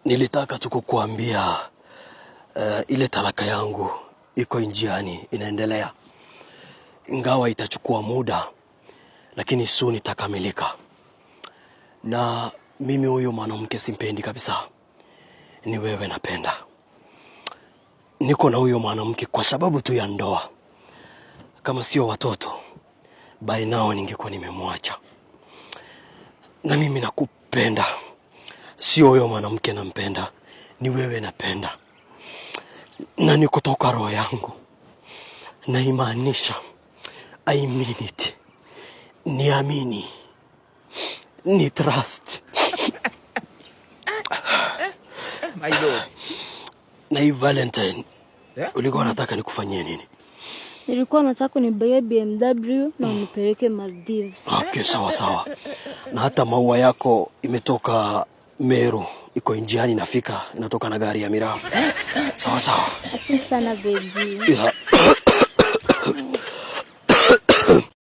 Nilitaka tu kukuambia ile talaka yangu iko njiani inaendelea. Ingawa itachukua muda, lakini soon itakamilika. Na mimi huyo mwanamke simpendi kabisa. Ni wewe napenda. Niko na huyo mwanamke kwa sababu tu ya ndoa. Kama sio watoto, by now ningekuwa nimemwacha. Na mimi nakupenda. Sio huyo mwanamke nampenda, ni wewe napenda. Na ni kutoka roho yangu. Na imaanisha, I mean it. Niamini. Ni trust. My lord. Na hii Valentine, ulikuwa unataka nikufanyie nini? Nilikuwa nataka nibaye BMW na unipeleke Maldives. Okay, sawa. Na hata maua yako imetoka Meru, iko njiani nafika, inatoka na gari ya Miraa. Sawa. Asante sana baby. Yeah.